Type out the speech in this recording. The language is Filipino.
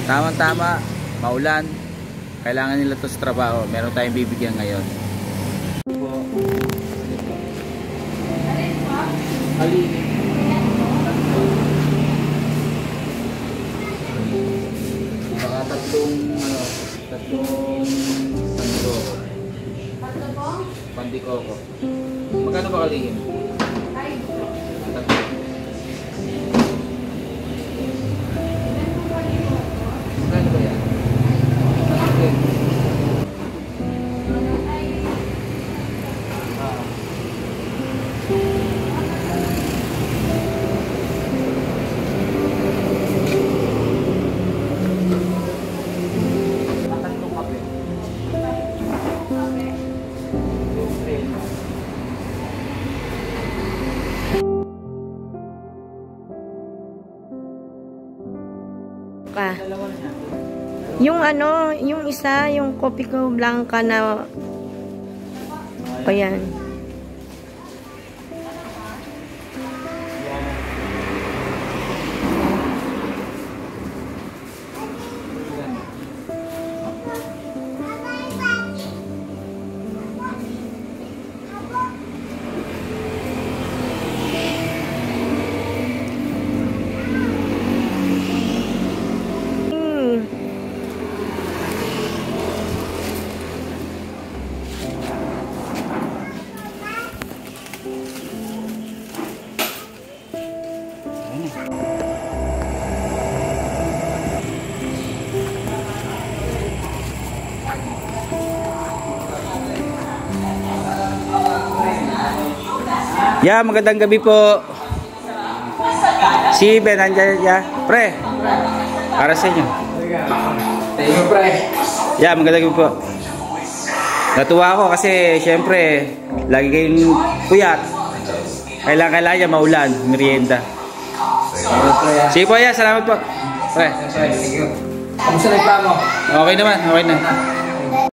Tamang-tama, maulan. Kailangan nila to sa trabaho. Meron tayong bibigyan ngayon. Baka tatlong pandikoko. Tatlo po? Pandikoko. Magkano ba kalihim? Ay, Tatlo. Magkano ba yan? Okay. Ka. Yung ano, yung isa, yung kopi ko blanca na ayan. Yeah, magandang gabi po. Si Ben, andyan ya. Pre, para sa inyo. Thank you, pre. Yeah, magandang gabi po. Natuwa ako kasi syempre lagi kayong puyat. Kailangan niya maulan, merienda. Sige po, yeah, salamat po. Pre. Thank you. Kamusta na yung mo? Okay naman, okay na.